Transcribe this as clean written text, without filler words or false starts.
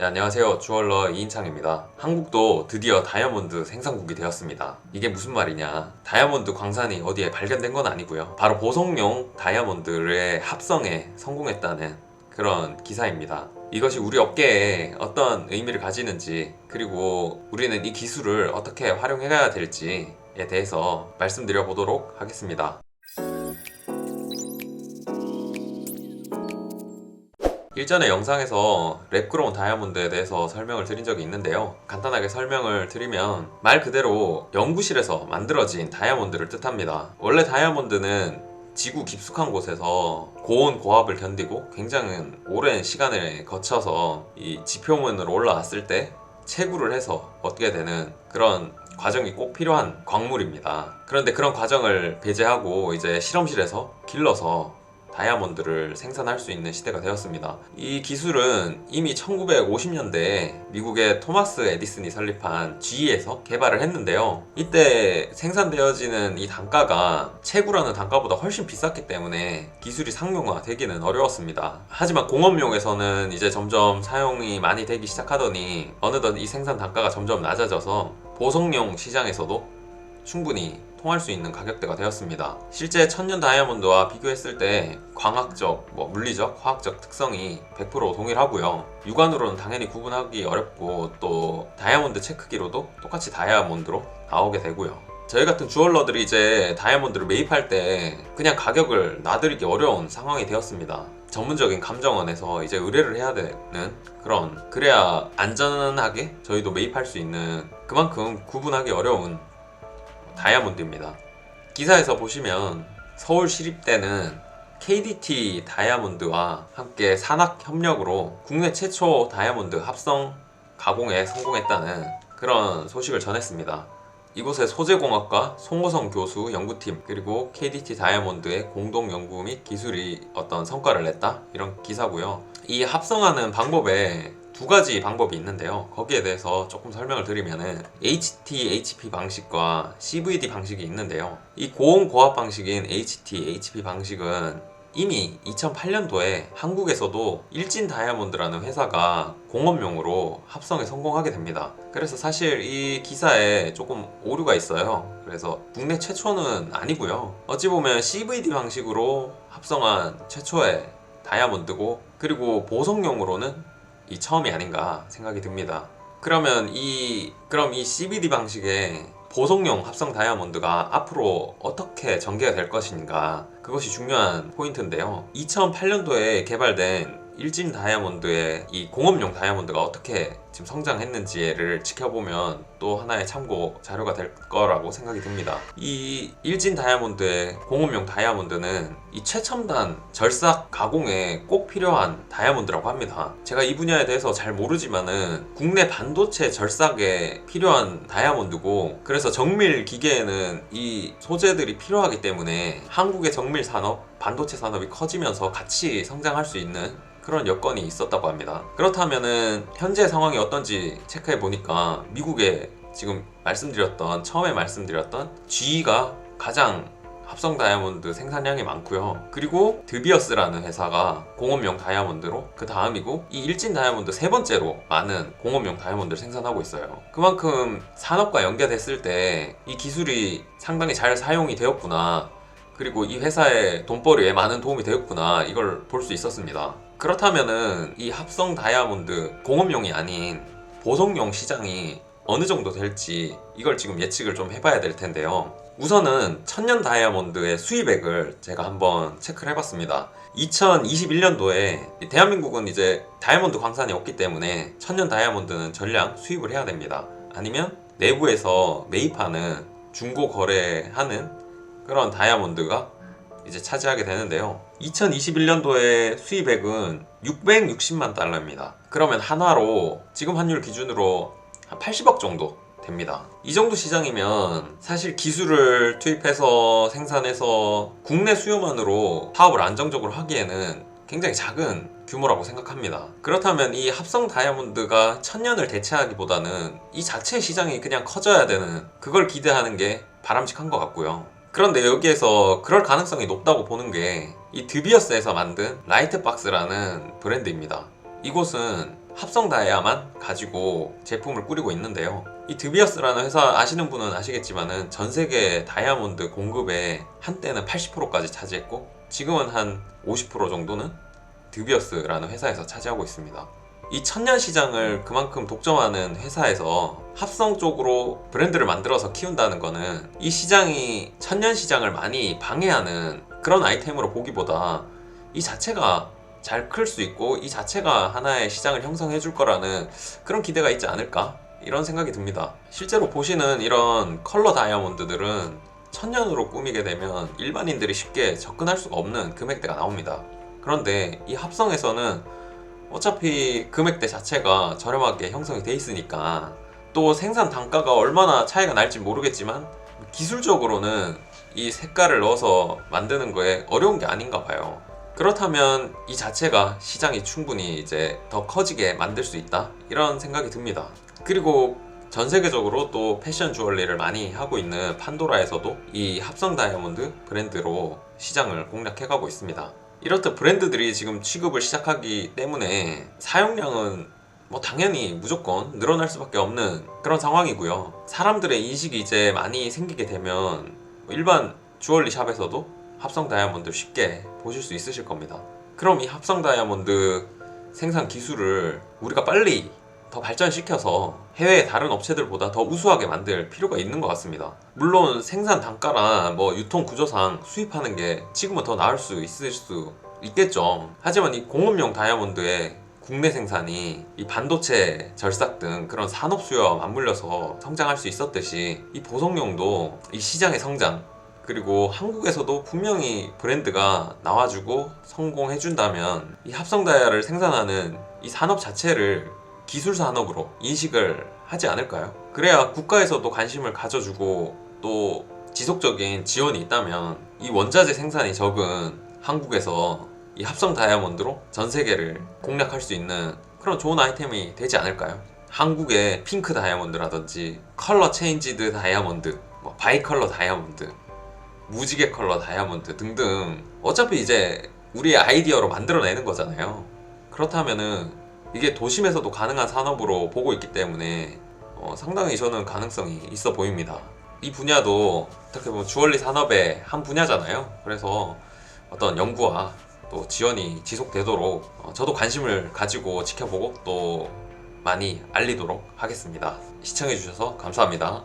네, 안녕하세요. 주얼러 이인창입니다. 한국도 드디어 다이아몬드 생산국이 되었습니다. 이게 무슨 말이냐? 다이아몬드 광산이 어디에 발견된 건 아니고요. 바로 보석용 다이아몬드의 합성에 성공했다는 그런 기사입니다. 이것이 우리 업계에 어떤 의미를 가지는지, 그리고 우리는 이 기술을 어떻게 활용해야 될지에 대해서 말씀드려 보도록 하겠습니다. 일전에 영상에서 랩그로운 다이아몬드에 대해서 설명을 드린 적이 있는데요. 간단하게 설명을 드리면 말 그대로 연구실에서 만들어진 다이아몬드를 뜻합니다. 원래 다이아몬드는 지구 깊숙한 곳에서 고온 고압을 견디고 굉장히 오랜 시간을 거쳐서 이 지표면으로 올라왔을 때 채굴을 해서 얻게 되는 그런 과정이 꼭 필요한 광물입니다. 그런데 그런 과정을 배제하고 이제 실험실에서 길러서 다이아몬드를 생산할 수 있는 시대가 되었습니다. 이 기술은 이미 1950년대에 미국의 토마스 에디슨이 설립한 GE에서 개발을 했는데요. 이때 생산되어지는 이 단가가 채굴하는 단가보다 훨씬 비쌌기 때문에 기술이 상용화되기는 어려웠습니다. 하지만 공업용에서는 이제 점점 사용이 많이 되기 시작하더니 어느덧 이 생산 단가가 점점 낮아져서 보석용 시장에서도 충분히 통할 수 있는 가격대가 되었습니다. 실제 천년 다이아몬드와 비교했을 때 광학적, 물리적, 화학적 특성이 100% 동일하고요. 육안으로는 당연히 구분하기 어렵고 또 다이아몬드 채 크기로도 똑같이 다이아몬드로 나오게 되고요. 저희 같은 주얼러들이 이제 다이아몬드를 매입할 때 그냥 가격을 놔드리기 어려운 상황이 되었습니다. 전문적인 감정원에서 이제 의뢰를 해야 되는 그래야 안전하게 저희도 매입할 수 있는, 그만큼 구분하기 어려운 다이아몬드입니다. 기사에서 보시면 서울시립대는 KDT 다이아몬드와 함께 산학 협력으로 국내 최초 다이아몬드 합성 가공에 성공했다는 그런 소식을 전했습니다. 이곳의 소재공학과 송호성 교수 연구팀, 그리고 KDT 다이아몬드의 공동 연구 및 기술이 어떤 성과를 냈다, 이런 기사고요. 이 합성하는 방법에 두 가지 방법이 있는데요. 거기에 대해서 조금 설명을 드리면은 HT-HP 방식과 CVD 방식이 있는데요. 이 고온 고압 방식인 HT-HP 방식은 이미 2008년도에 한국에서도 일진 다이아몬드라는 회사가 공업용으로 합성에 성공하게 됩니다. 그래서 사실 이 기사에 조금 오류가 있어요. 그래서 국내 최초는 아니고요. 어찌 보면 CVD 방식으로 합성한 최초의 다이아몬드고, 그리고 보석용으로는 이 처음이 아닌가 생각이 듭니다. 그럼 이 CVD 방식의 보석용 합성 다이아몬드가 앞으로 어떻게 전개가 될 것인가, 그것이 중요한 포인트인데요. 2008년도에 개발된 일진 다이아몬드의 이 공업용 다이아몬드가 어떻게 지금 성장했는지를 지켜보면 또 하나의 참고 자료가 될 거라고 생각이 듭니다. 이 일진 다이아몬드의 공업용 다이아몬드는 이 최첨단 절삭 가공에 꼭 필요한 다이아몬드라고 합니다. 제가 이 분야에 대해서 잘 모르지만은 국내 반도체 절삭에 필요한 다이아몬드고, 그래서 정밀 기계에는 이 소재들이 필요하기 때문에 한국의 정밀 산업, 반도체 산업이 커지면서 같이 성장할 수 있는 그런 여건이 있었다고 합니다. 그렇다면은 현재 상황이 어떤지 체크해 보니까 미국에 지금 처음에 말씀드렸던 GE가 가장 합성 다이아몬드 생산량이 많고요. 그리고 드비어스라는 회사가 공업용 다이아몬드로 그 다음이고, 이 일진 다이아몬드 세 번째로 많은 공업용 다이아몬드를 생산하고 있어요. 그만큼 산업과 연계됐을 때 이 기술이 상당히 잘 사용이 되었구나, 그리고 이 회사의 돈벌이에 많은 도움이 되었구나, 이걸 볼 수 있었습니다. 그렇다면은 이 합성 다이아몬드 공업용이 아닌 보석용 시장이 어느 정도 될지, 이걸 지금 예측을 좀 해봐야 될 텐데요. 우선은 천년 다이아몬드의 수입액을 제가 한번 체크를 해봤습니다. 2021년도에 대한민국은 이제 다이아몬드 광산이 없기 때문에 천년 다이아몬드는 전량 수입을 해야 됩니다. 아니면 내부에서 매입하는, 중고 거래하는 그런 다이아몬드가 이제 차지하게 되는데요. 2021년도의 수입액은 660만 달러입니다. 그러면 한화로 지금 환율 기준으로 한 80억 정도 됩니다. 이 정도 시장이면 사실 기술을 투입해서 생산해서 국내 수요만으로 사업을 안정적으로 하기에는 굉장히 작은 규모라고 생각합니다. 그렇다면 이 합성 다이아몬드가 천년을 대체하기보다는 이 자체 시장이 그냥 커져야 되는, 그걸 기대하는 게 바람직한 것 같고요. 그런데 여기에서 그럴 가능성이 높다고 보는 게 이 드비어스에서 만든 라이트박스라는 브랜드입니다. 이곳은 합성 다이아만 가지고 제품을 꾸리고 있는데요. 이 드비어스라는 회사 아시는 분은 아시겠지만은 전 세계 다이아몬드 공급의 한때는 80%까지 차지했고 지금은 한 50% 정도는 드비어스라는 회사에서 차지하고 있습니다. 이 천년 시장을 그만큼 독점하는 회사에서 합성 쪽으로 브랜드를 만들어서 키운다는 거는 이 시장이 천년 시장을 많이 방해하는 그런 아이템으로 보기보다 이 자체가 잘 클 수 있고 이 자체가 하나의 시장을 형성해 줄 거라는 그런 기대가 있지 않을까 이런 생각이 듭니다. 실제로 보시는 이런 컬러 다이아몬드들은 천년으로 꾸미게 되면 일반인들이 쉽게 접근할 수가 없는 금액대가 나옵니다. 그런데 이 합성에서는 어차피 금액대 자체가 저렴하게 형성이 돼 있으니까 또 생산 단가가 얼마나 차이가 날지 모르겠지만 기술적으로는 이 색깔을 넣어서 만드는 거에 어려운 게 아닌가 봐요. 그렇다면 이 자체가 시장이 충분히 이제 더 커지게 만들 수 있다 이런 생각이 듭니다. 그리고 전 세계적으로 또 패션 주얼리를 많이 하고 있는 판도라에서도 이 합성 다이아몬드 브랜드로 시장을 공략해가고 있습니다. 이렇듯 브랜드들이 지금 취급을 시작하기 때문에 사용량은 뭐 당연히 무조건 늘어날 수밖에 없는 그런 상황이고요. 사람들의 인식이 이제 많이 생기게 되면 일반 주얼리 샵에서도 합성 다이아몬드 쉽게 보실 수 있으실 겁니다. 그럼 이 합성 다이아몬드 생산 기술을 우리가 빨리 더 발전시켜서 해외의 다른 업체들보다 더 우수하게 만들 필요가 있는 것 같습니다. 물론 생산 단가나 뭐 유통 구조상 수입하는 게 지금은 더 나을 수 있을 수 있겠죠. 하지만 이 공업용 다이아몬드의 국내 생산이 이 반도체, 절삭 등 그런 산업 수요와 맞물려서 성장할 수 있었듯이 이 보석용도 이 시장의 성장 그리고 한국에서도 분명히 브랜드가 나와주고 성공해준다면 이 합성 다이아를 생산하는 이 산업 자체를 기술 산업으로 인식을 하지 않을까요? 그래야 국가에서도 관심을 가져주고 또 지속적인 지원이 있다면 이 원자재 생산이 적은 한국에서 이 합성 다이아몬드로 전 세계를 공략할 수 있는 그런 좋은 아이템이 되지 않을까요? 한국의 핑크 다이아몬드라든지 컬러 체인지드 다이아몬드, 뭐 바이컬러 다이아몬드, 무지개 컬러 다이아몬드 등등 어차피 이제 우리의 아이디어로 만들어내는 거잖아요. 그렇다면은 이게 도심에서도 가능한 산업으로 보고 있기 때문에 상당히 저는 가능성이 있어 보입니다. 이 분야도 어떻게 보면 주얼리 산업의 한 분야잖아요. 그래서 어떤 연구와 또 지원이 지속되도록 저도 관심을 가지고 지켜보고 또 많이 알리도록 하겠습니다. 시청해주셔서 감사합니다.